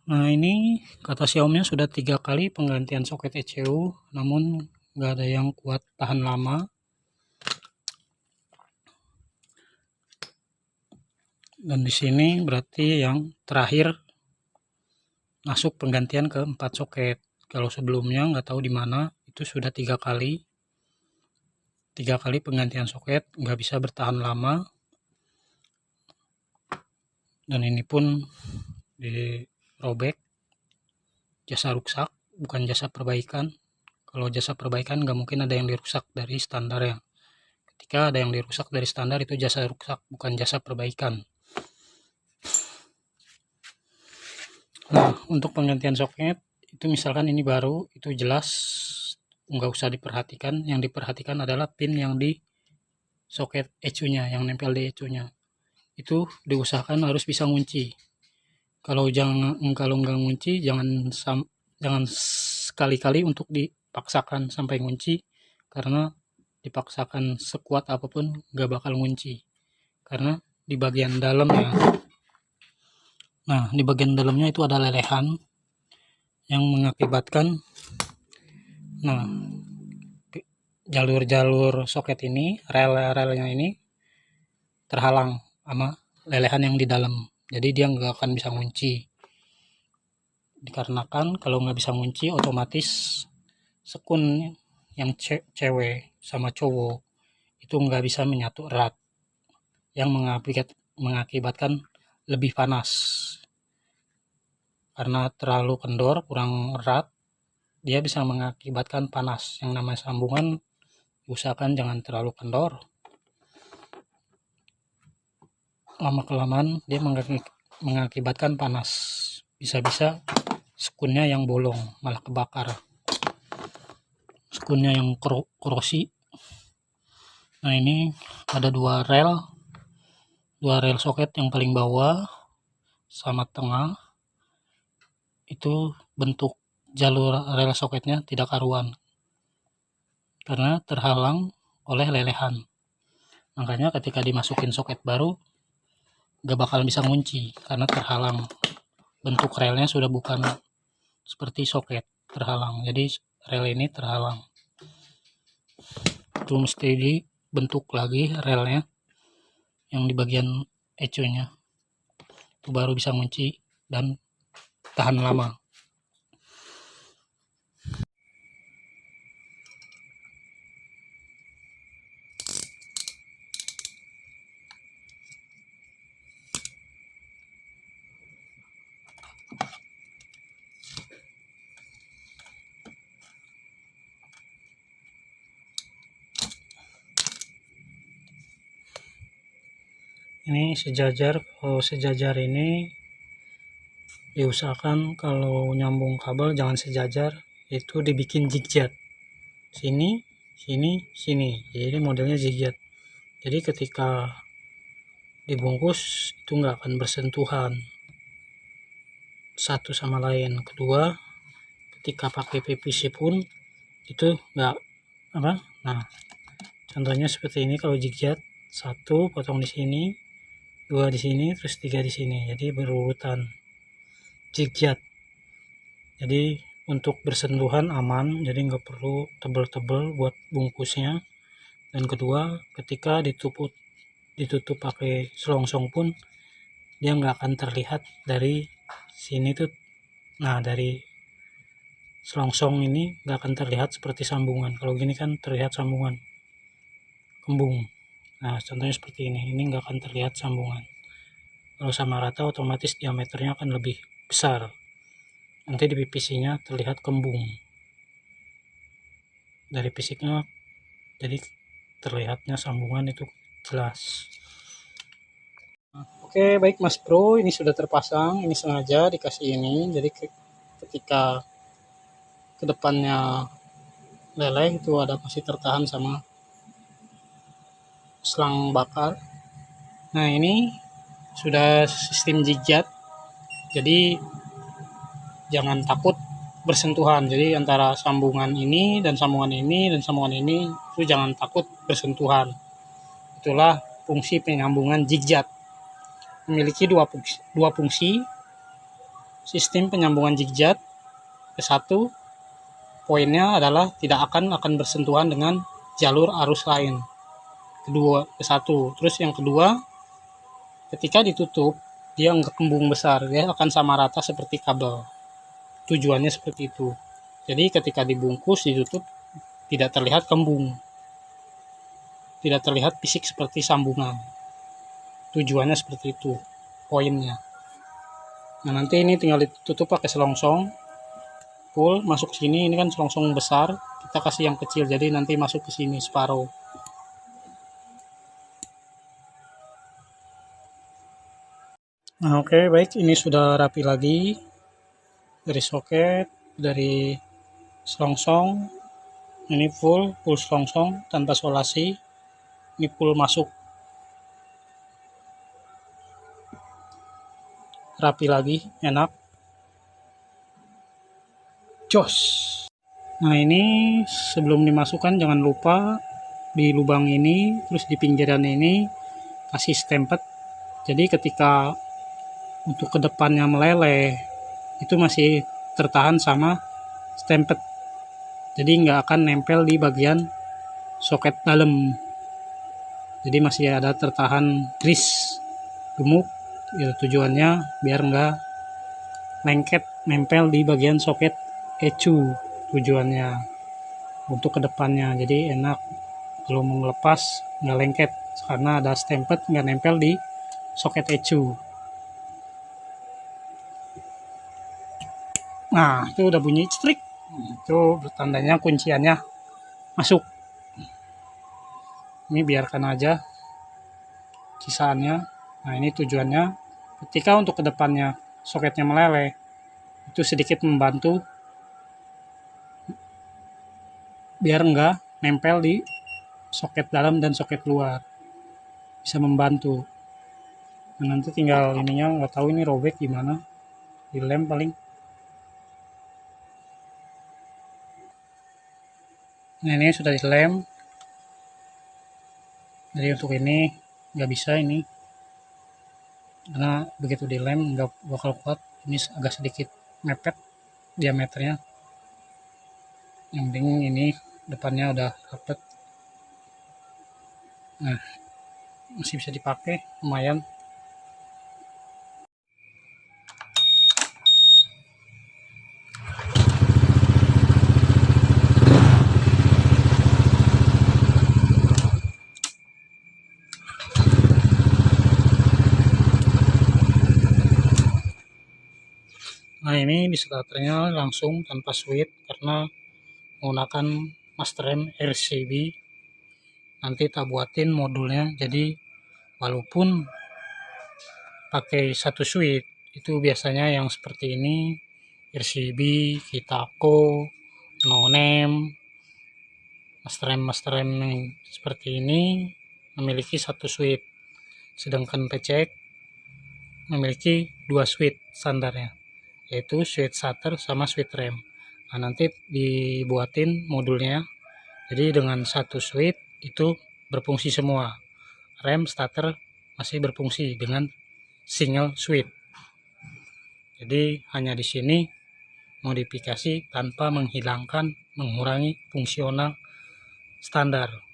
Nah, ini kata Xiaomi sudah 3 kali penggantian soket ECU, namun nggak ada yang kuat tahan lama. Dan di sini berarti yang terakhir masuk penggantian ke 4 soket. Kalau sebelumnya nggak tahu di mana, itu sudah 3 kali. 3 kali penggantian soket, nggak bisa bertahan lama. Dan ini pun dirobek, jasa rusak, bukan jasa perbaikan. Kalau jasa perbaikan nggak mungkin ada yang dirusak dari standar ya. Ketika ada yang dirusak dari standar itu jasa rusak, bukan jasa perbaikan. Nah, untuk penggantian soket itu misalkan ini baru, itu jelas nggak usah diperhatikan. Yang diperhatikan adalah pin yang di soket ECU-nya, yang nempel di ECU-nya. Itu diusahakan harus bisa ngunci. Kalau nggak ngunci, jangan sekali-kali untuk dipaksakan sampai ngunci, karena dipaksakan sekuat apapun nggak bakal ngunci, karena di bagian dalamnya. Nah, di bagian dalamnya itu ada lelehan yang mengakibatkan, nah, jalur-jalur soket ini, rel-relnya ini terhalang sama lelehan yang di dalam. Jadi dia nggak akan bisa ngunci. Dikarenakan kalau nggak bisa ngunci, otomatis sekun yang cewek sama cowok itu nggak bisa menyatu erat, yang mengakibatkan lebih panas. Karena terlalu kendor, kurang erat, dia bisa mengakibatkan panas. Yang namanya sambungan, usahakan jangan terlalu kendor. Lama-kelamaan dia mengakibatkan panas. Bisa-bisa sekunnya yang bolong, malah kebakar. Sekunnya yang korosi. Nah, ini ada dua rel soket, yang paling bawah sama tengah. Itu bentuk jalur rel soketnya tidak karuan karena terhalang oleh lelehan. Makanya ketika dimasukin soket baru gak bakal bisa ngunci karena terhalang. Bentuk relnya sudah bukan seperti soket, terhalang. Jadi rel ini terhalang. Itu mesti dibentuk lagi relnya yang di bagian ECU-nya. Itu baru bisa ngunci dan tahan lama. Ini sejajar. Kalau sejajar ini diusahakan kalau nyambung kabel jangan sejajar, itu dibikin zigzag. Sini, sini, sini. Jadi modelnya zigzag. Jadi ketika dibungkus itu nggak akan bersentuhan satu sama lain. Kedua, ketika pakai PVC pun itu nggak apa. Nah, contohnya seperti ini. Kalau zigzag, satu potong di sini, dua di sini, terus tiga di sini. Jadi berurutan zigzag. Jadi untuk bersentuhan aman, jadi nggak perlu tebel-tebel buat bungkusnya. Dan kedua, ketika ditutup pakai selongsong pun dia nggak akan terlihat dari sini tuh. Nah, dari selongsong ini nggak akan terlihat seperti sambungan. Kalau gini kan terlihat sambungan kembung. Nah, contohnya seperti ini nggak akan terlihat sambungan. Kalau sama rata otomatis diameternya akan lebih besar. Nanti di PVC-nya terlihat kembung dari fisiknya, jadi terlihatnya sambungan itu jelas. Oke, baik Mas Bro, ini sudah terpasang. Ini sengaja dikasih ini, jadi ketika kedepannya leleh itu masih tertahan sama selang bakar. Nah, ini sudah sistem zigzag, jadi jangan takut bersentuhan. Jadi antara sambungan ini dan sambungan ini dan sambungan ini itu jangan takut bersentuhan. Itulah fungsi penyambungan zigzag. Memiliki dua fungsi. sistem penyambungan jigjet ke 1 poinnya adalah tidak akan bersentuhan dengan jalur arus lain. Kedua ke 1. Terus yang kedua, ketika ditutup dia nggak kembung besar, dia akan sama rata seperti kabel. Tujuannya seperti itu. Jadi ketika dibungkus ditutup tidak terlihat kembung, tidak terlihat fisik seperti sambungan. Tujuannya seperti itu poinnya. Nah nanti ini tinggal ditutup pakai selongsong full masuk sini. Ini kan selongsong besar, kita kasih yang kecil jadi nanti masuk ke sini separuh. Nah oke, baik, ini sudah rapi lagi dari soket, dari selongsong. Ini full selongsong tanpa solasi. Ini full masuk rapi lagi, enak, jos. Nah ini sebelum dimasukkan jangan lupa di lubang ini, terus di pinggiran ini kasih stempet. Jadi ketika untuk kedepannya meleleh itu masih tertahan sama stempet, jadi nggak akan nempel di bagian soket dalam. Jadi masih ada tertahan grease gemuk. Ya, tujuannya biar nggak lengket nempel di bagian soket ecu, tujuannya untuk kedepannya. Jadi enak kalau mau melepas nggak lengket karena ada stempet nggak nempel di soket ecu. Nah itu udah bunyi strik, itu tandanya kunciannya masuk. Ini biarkan aja sisaannya. Nah ini tujuannya ketika untuk kedepannya soketnya meleleh itu sedikit membantu biar enggak nempel di soket dalam dan soket luar, bisa membantu. Nah, nanti tinggal ininya nggak tahu ini robek gimana, dilem paling. Nah ini sudah dilem, jadi untuk ini nggak bisa ini karena begitu dilem nggak bakal kuat. Ini agak sedikit mepet diameternya. Yang penting ini depannya udah rapet. Nah masih bisa dipakai, lumayan. Nah ini di starternya langsung tanpa switch karena menggunakan Masterem RCB. Nanti tak buatin modulnya, jadi walaupun pakai satu switch itu biasanya yang seperti ini RCB, Kitako, Nonem, Masterem yang seperti ini memiliki satu switch, sedangkan PCX memiliki 2 switch standarnya, yaitu switch shutter sama switch rem. Nah nanti dibuatin modulnya jadi dengan satu switch itu berfungsi semua, rem starter masih berfungsi dengan single switch. Jadi hanya di sini modifikasi tanpa menghilangkan mengurangi fungsional standar.